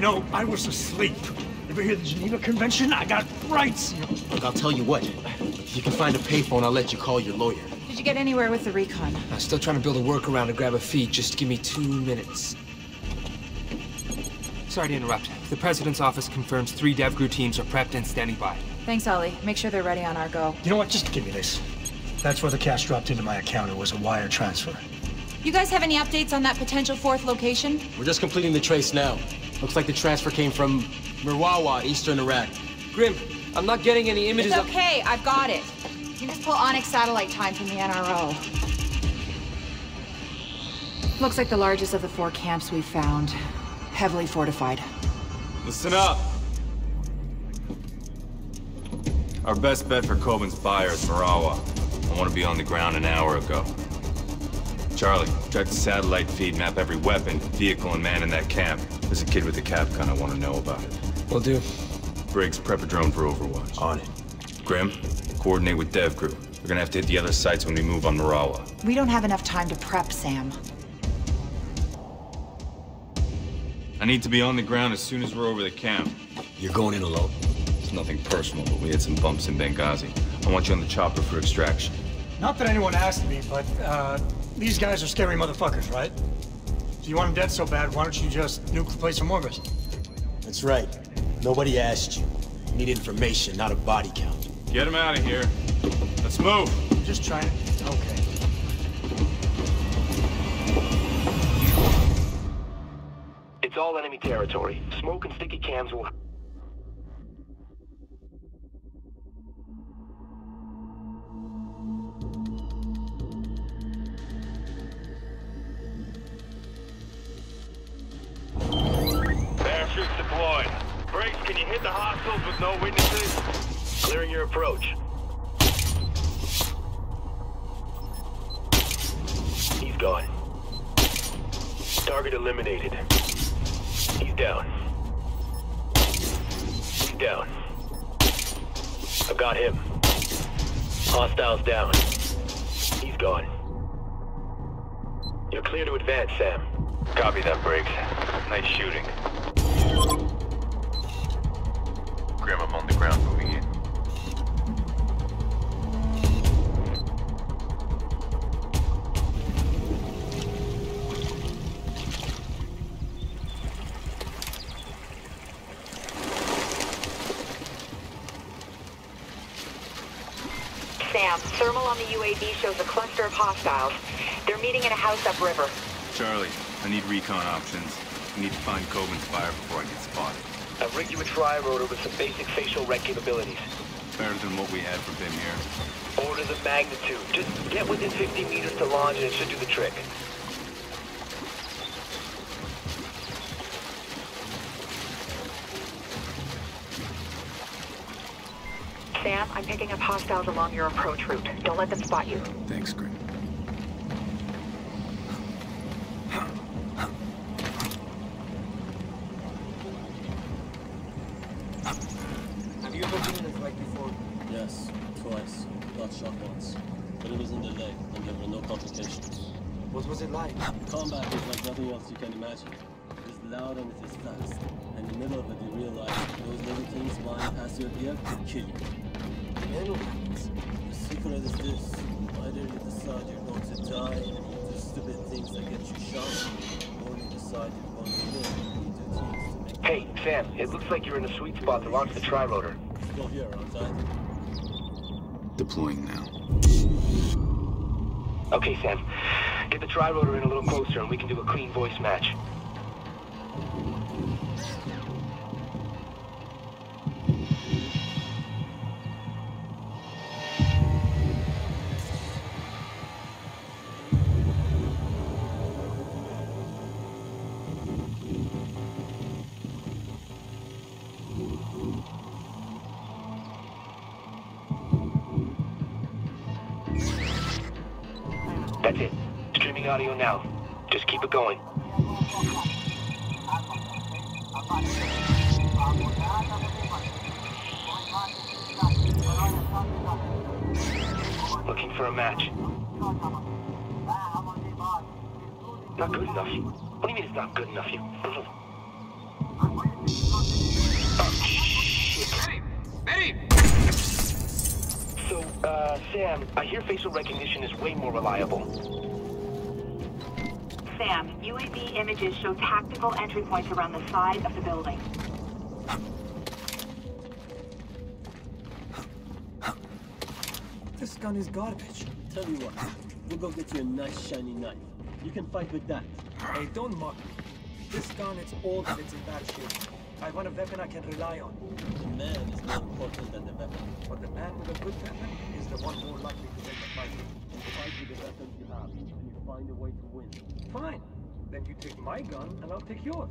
No, I was asleep. Ever hear the Geneva Convention? I got rights. Look, I'll tell you what. If you can find a payphone, I'll let you call your lawyer. Did you get anywhere with the recon? I'm still trying to build a workaround to grab a feed. Just give me 2 minutes. Sorry to interrupt. The President's office confirms 3 DevGru teams are prepped and standing by. Thanks, Ollie. Make sure they're ready on our go. You know what? Just give me this. That's where the cash dropped into my account. It was a wire transfer. You guys have any updates on that potential 4th location? We're just completing the trace now. Looks like the transfer came from Mirawa, eastern Iraq. Grim, I'm not getting any images It's okay, I've got it. You can just pull Onyx satellite time from the NRO. Looks like the largest of the 4 camps we've found. Heavily fortified. Listen up! Our best bet for Coben's buyer is Mirawa. I want to be on the ground an hour ago. Charlie, track the satellite feed, map every weapon, vehicle, and man in that camp. There's a kid with a cap gun I want to know about it. Will do. Briggs, prep a drone for Overwatch. On it. Grim, coordinate with DevGru. We're gonna have to hit the other sites when we move on Mirawa. We don't have enough time to prep, Sam. I need to be on the ground as soon as we're over the camp. You're going in alone? It's nothing personal, but we had some bumps in Benghazi. I want you on the chopper for extraction. Not that anyone asked me, but, these guys are scary motherfuckers, right? If you want them dead so bad, why don't you just nuke the place from orbit? That's right. Nobody asked you. You need information, not a body count. Get him out of here. Let's move. I'm just trying to... Okay. It's all enemy territory. Smoke and sticky cams will... Parachutes deployed. Briggs, can you hit the hostiles with no witnesses? Clearing your approach. He's gone. Target eliminated. He's down. He's down. I've got him. Hostiles down. He's gone. You're clear to advance, Sam. Copy that, Briggs. Nice shooting. Grim, I'm on the ground moving in. Sam, thermal on the UAV shows a cluster of hostiles. They're meeting in a house upriver. Charlie, I need recon options. I need to find Coben's buyer before I get spotted. I've rigged you a tri-rotor with some basic facial rec capabilities. Better than what we had for Bim here. Orders of magnitude. Just get within 50 meters to launch and it should do the trick. Sam, I'm picking up hostiles along your approach route. Don't let them spot you. Thanks, Grim. Have you ever been in a fight before? Yes, twice. Got shot once. But it was in the leg, and there were no complications. What was it like? Combat is like nothing else you can imagine. It is loud and it is fast. And in the middle of it, you realize those little things flying past your ear can kill you. Then what happens? The secret is this. Either you decide you're going to die and you do stupid things that get you shot, or you decide you're going to live and you do things to make... Hey, Sam, it looks like you're in a sweet spot to launch the tri-rotor. Still here, aren't I? Deploying now. Okay, Sam. Get the tri-rotor in a little closer and we can do a clean voice match. That's it. Streaming audio now. Just keep it going. Looking for a match. Not good enough. What do you mean it's not good enough? Sam, I hear facial recognition is way more reliable. Sam, UAV images show tactical entry points around the side of the building. This gun is garbage. Tell you what, we'll go get you a nice shiny knife. You can fight with that. Hey, don't mock me. This gun, it's old and it's in bad shape. I want a weapon I can rely on. The man is more important than the weapon. But the man with a good weapon is the one more likely to win the fight. You fight with the weapons you have, and you find a way to win. Fine. Then you take my gun and I'll take yours.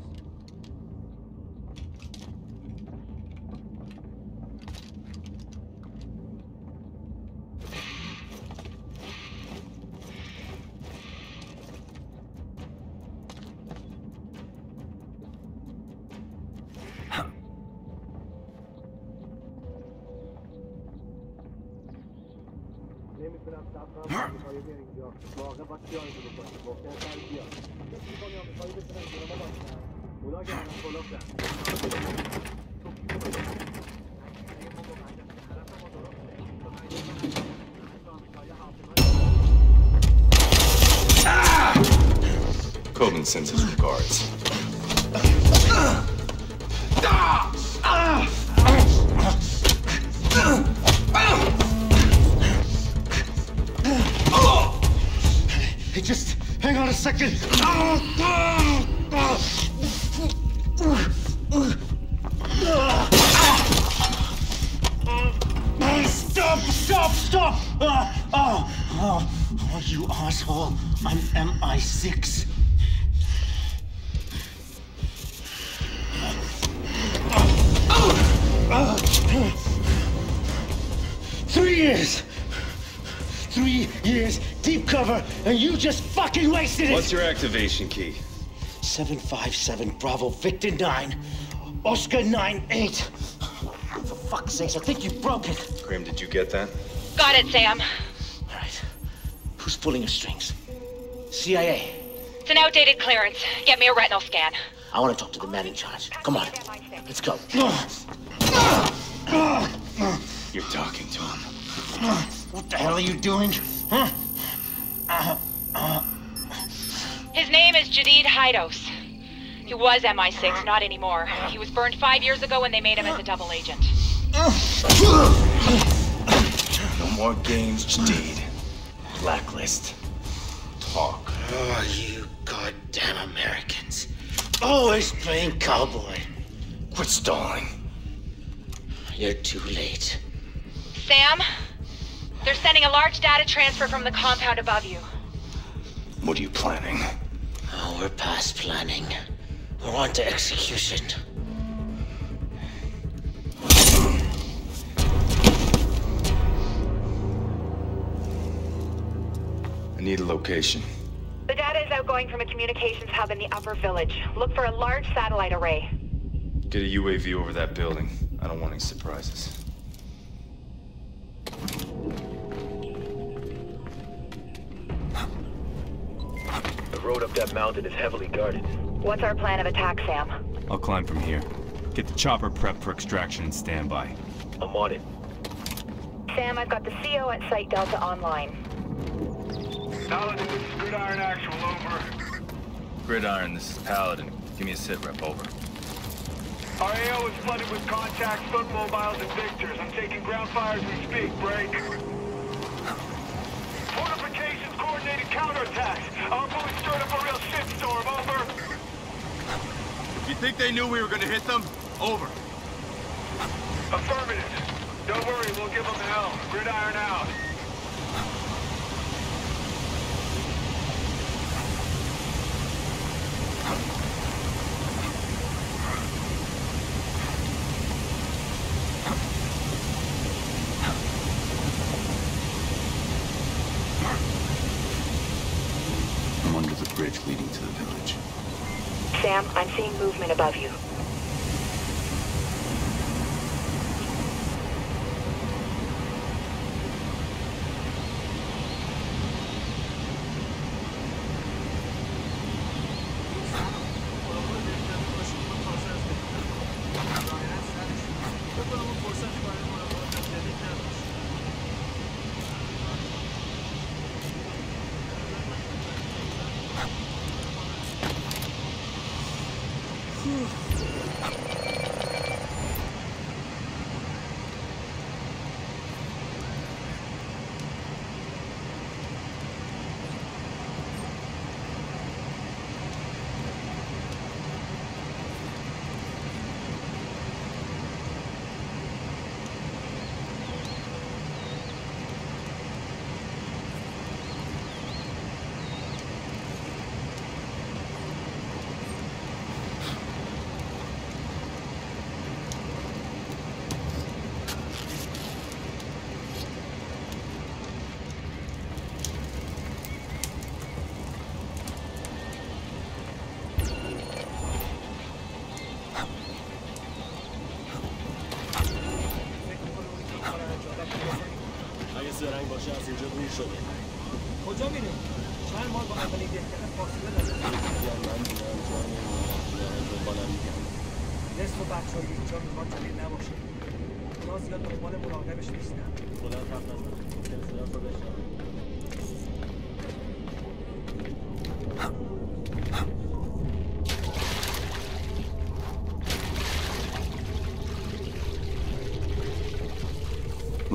Coleman sends his regards. Hey, just hang on a second. Stop! Oh, you asshole. I'm MI6. Three years, deep cover, and you just fucking wasted it! What's your activation key? 757 Bravo Victor 9, Oscar 98. For fuck's sakes, I think you broke it. Grim, did you get that? Got it, Sam. All right. Who's pulling the strings? CIA. It's an outdated clearance. Get me a retinal scan. I want to talk to the man in charge. Come on. Let's go. You're talking to him. What the hell are you doing? Huh? His name is Jadid Hidos. He was MI6, not anymore. He was burned 5 years ago when they made him as a double agent. No more games, Jadid. Blacklist. Talk. Oh, you goddamn Americans. Always playing cowboy. Quit stalling. You're too late. Sam, they're sending a large data transfer from the compound above you. What are you planning? Oh, we're past planning. We're on to execution. I need a location. The data is outgoing from a communications hub in the upper village. Look for a large satellite array. Get a UAV over that building. I don't want any surprises. The road up that mountain is heavily guarded. What's our plan of attack, Sam? I'll climb from here. Get the chopper prepped for extraction and standby. I'm on it. Sam, I've got the CO at Site Delta online. Paladin, this is Gridiron Actual, over. Gridiron, this is Paladin. Give me a sit rep, over. Our AO is flooded with contacts, foot mobiles, and Victors. I'm taking ground fire as we speak. Break. Fortifications, coordinated counterattacks. Our boys stirred up a real shitstorm. Over. You think they knew we were gonna hit them? Over. Affirmative. Don't worry, we'll give them hell. Gridiron out. I'm under the bridge leading to the village. Sam, I'm seeing movement above you. زرنگ باشه از اینجا دور شده. کجا میره؟ چند ماه با اولین دهکده فاصله داره. میگم من میرم جا نمیدونم دنبالم میگم. نصف بچه های اینجا میخواد جدید نباشه. اونا زیاد دنبال مراقبش نیستن. خودم حرف نزن. ممکنه صداش رو بشنوم.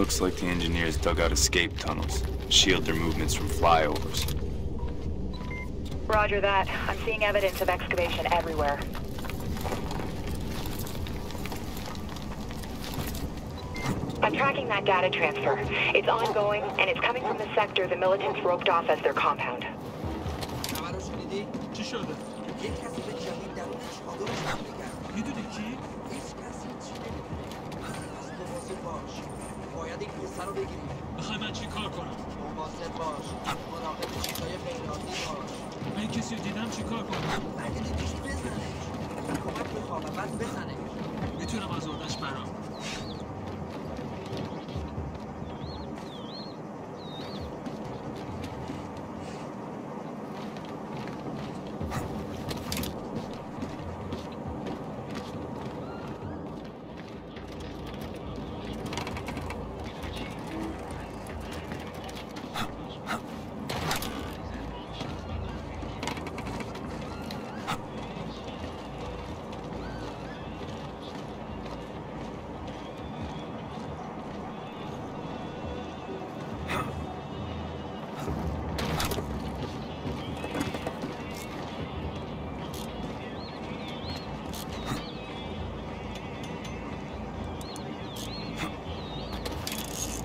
Looks like the engineers dug out escape tunnels. Shield their movements from flyovers. Roger that. I'm seeing evidence of excavation everywhere. I'm tracking that data transfer. It's ongoing, and it's coming from the sector the militants roped off as their compound. چی شده؟ یک کسی به جدید درون چادرش حمله کرد. میدونی کی؟ هیچ کسی چی نمیدونه. از مواظب باش. باید این پسر رو بگیری. میخوای من چی کار کنم؟ مواظب باش. مراقب چیزای غیرعادی باش. من کسی رو دیدم چی کار کنم؟ اگه دیدیش بزنش. کمک میخوام و بعد بزنش. میتونم از اردش برام.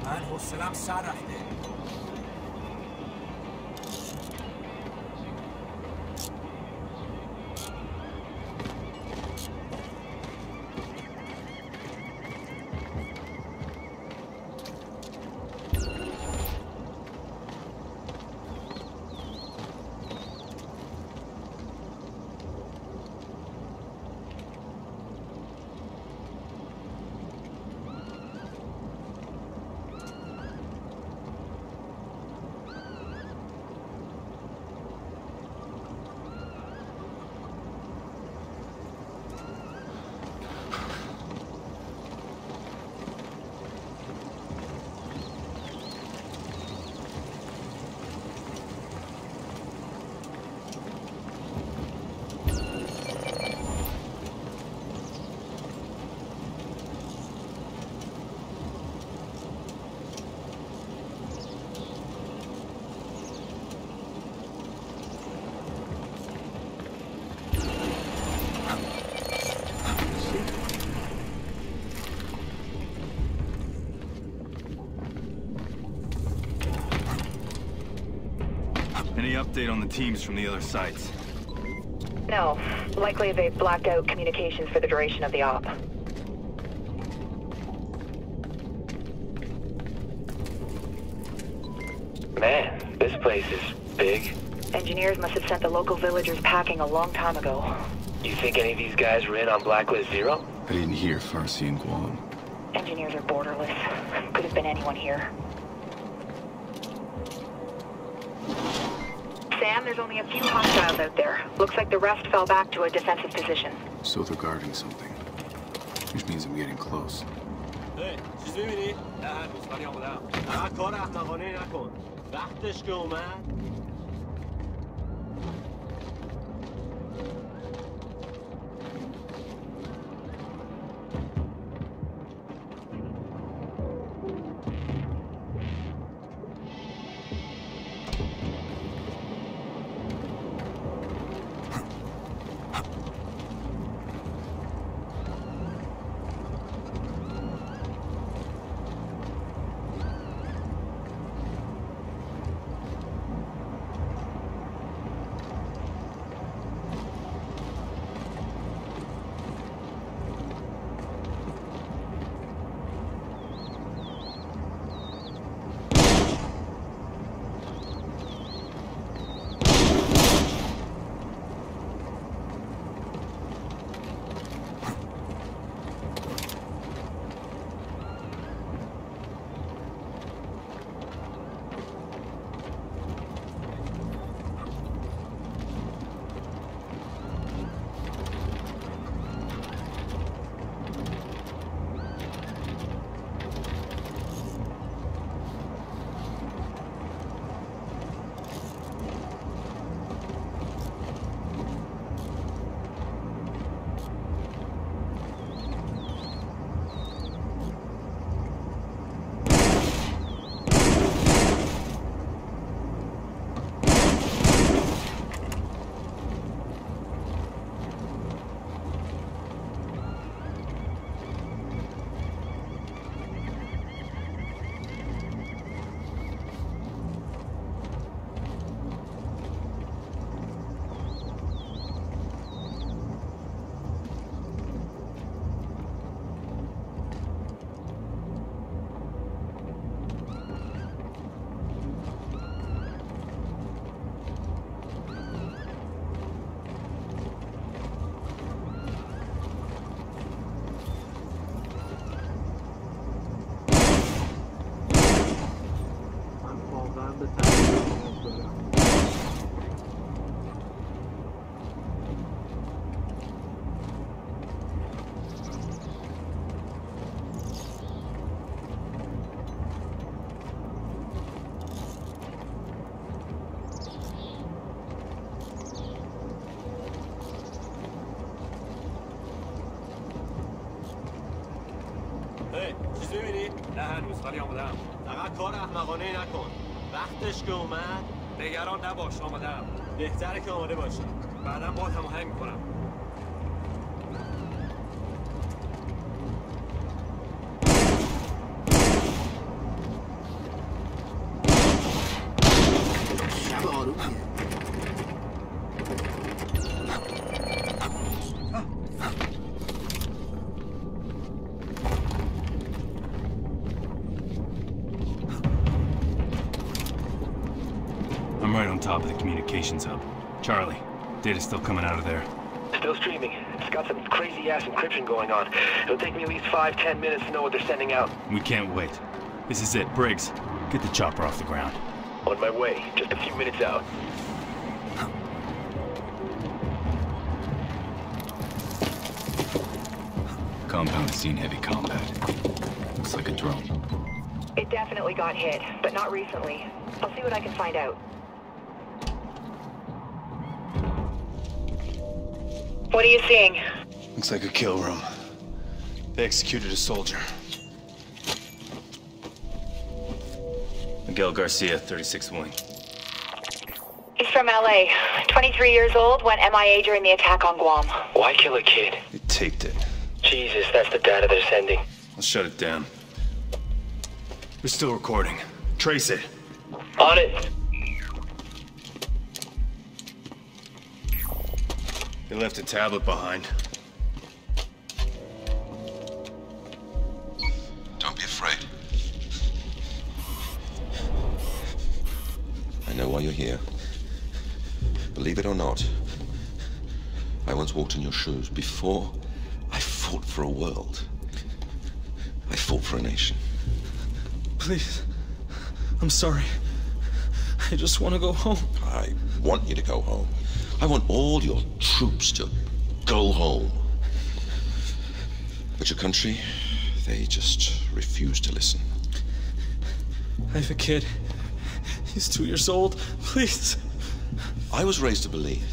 من حوصله‌ام سر رفته. Any update on the teams from the other sites? No. Likely they've blacked out communications for the duration of the op. Man, this place is big. Engineers must have sent the local villagers packing a long time ago. You think any of these guys were in on Blacklist 0? I didn't hear Farsi and Guam. Engineers are borderless. Could have been anyone here. Sam, there's only a few hostiles out there. Looks like the rest fell back to a defensive position. So they're guarding something. Which means I'm getting close. Hey, چیز می‌بینی؟ نه هنوز ولی آمدم. فقط کار احمقانه نکن. وقتش که اومد. به تنظیم افتادم. چیزی می‌بینی؟ نه هنوز ولی آمادم. فقط کار احمقانه نکن. وقتش که اومد نگران نباش، آمادم. بهتره که آماده باشی. بعدم باهات هماهنگ می‌کنم. شب آرومیه. I'm right on top of the communications hub. Charlie, data's still coming out of there. Still streaming. It's got some crazy-ass encryption going on. It'll take me at least 5-10 minutes to know what they're sending out. We can't wait. This is it. Briggs, get the chopper off the ground. On my way. Just a few minutes out. Compound's seen heavy combat. Looks like a drone. It definitely got hit, but not recently. I'll see what I can find out. What are you seeing? Looks like a kill room. They executed a soldier. Miguel Garcia, 36th Wing. He's from LA. 23 years old, went MIA during the attack on Guam. Why kill a kid? They taped it. Jesus, that's the data they're sending. I'll shut it down. We're still recording. Trace it. On it. They left a tablet behind. Don't be afraid. I know why you're here. Believe it or not, I once walked in your shoes. Before I fought for a world, I fought for a nation. Please, I'm sorry. I just want to go home. I want you to go home. I want all your troops to go home. But your country, they just refuse to listen. I have a kid. He's 2 years old. Please. I was raised to believe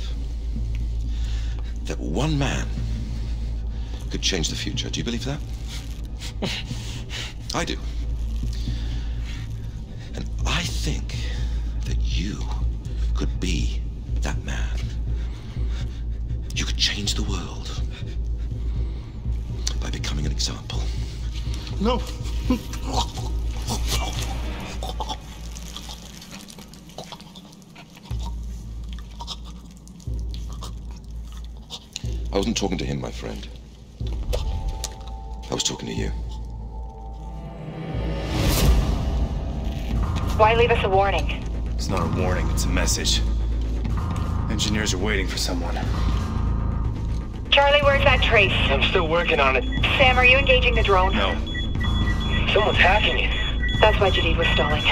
that one man could change the future. Do you believe that? I do. And I think that you could be that man. You could change the world by becoming an example. No. I wasn't talking to him, my friend. I was talking to you. Why leave us a warning? It's not a warning, it's a message. Engineers are waiting for someone. Charlie, where's that trace? I'm still working on it. Sam, are you engaging the drone? No. Someone's hacking it. That's why Jadid was stalling.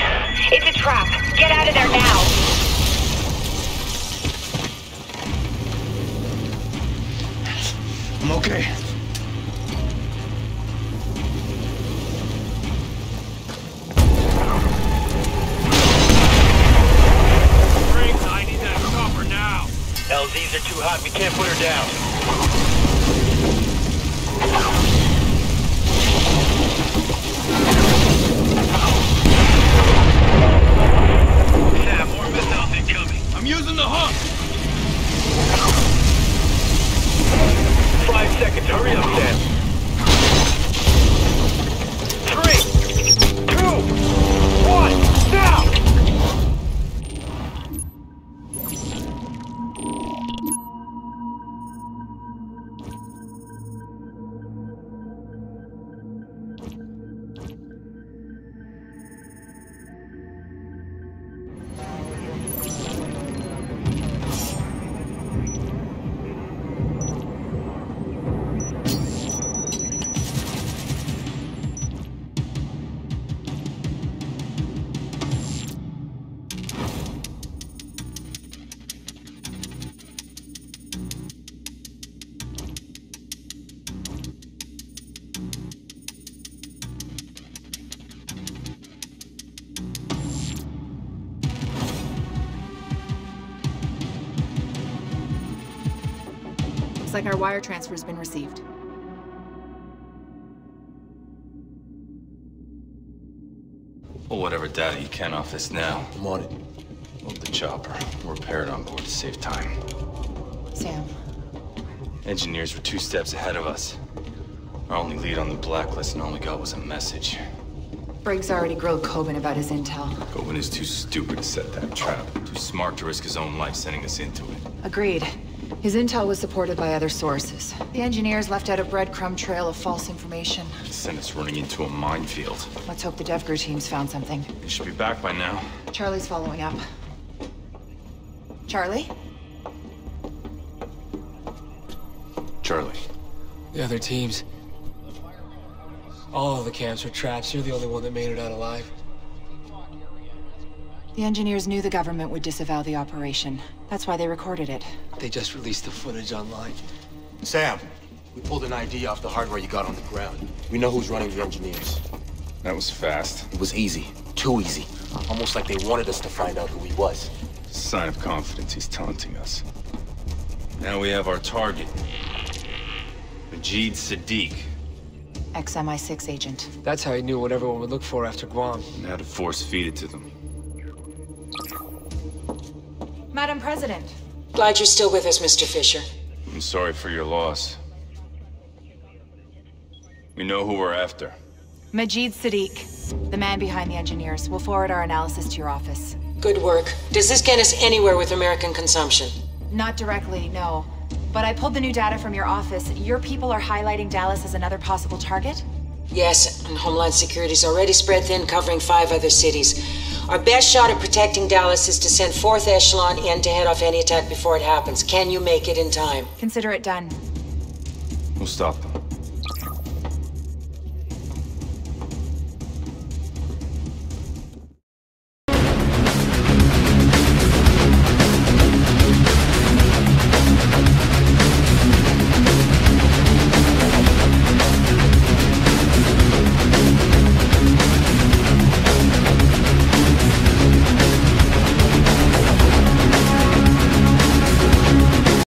It's a trap. Get out of there now. I'm okay. Briggs, I need that chopper now. LZs are too hot. We can't put her down. Sam, more missiles incoming. I'm using the hook. 5 seconds. Hurry up, Sam. 3, 2, 1, now! Looks like our wire transfer's been received. Pull whatever data you can off this now. I'm on it. Load the chopper. We'll repair it on board to save time. Sam. Engineers were 2 steps ahead of us. Our only lead on the Blacklist and all we got was a message. Briggs already grilled Coben about his intel. Coben is too stupid to set that trap. Too smart to risk his own life sending us into it. Agreed. His intel was supported by other sources. The engineers left out a breadcrumb trail of false information. Sent us running into a minefield. Let's hope the DevGru team's found something. They should be back by now. Charlie's following up. Charlie? Charlie. The other teams. All of the camps were traps. You're the only one that made it out alive. The engineers knew the government would disavow the operation. That's why they recorded it. They just released the footage online. Sam, we pulled an ID off the hardware you got on the ground. We know who's running the engineers. That was fast. It was easy. Too easy. Almost like they wanted us to find out who he was. Sign of confidence, he's taunting us. Now we have our target. Majid Sadiq. Ex-MI6 agent. That's how he knew what everyone would look for after Guam. And how to force feed it to them. Madam President. Glad you're still with us, Mr. Fisher. I'm sorry for your loss. We know who we're after. Majid Sadiq, the man behind the engineers. We'll forward our analysis to your office. Good work. Does this get us anywhere with American consumption? Not directly, no. But I pulled the new data from your office. Your people are highlighting Dallas as another possible target? Yes, and Homeland Security's already spread thin, covering 5 other cities. Our best shot at protecting Dallas is to send 4th Echelon in to head off any attack before it happens. Can you make it in time? Consider it done. We'll stop them.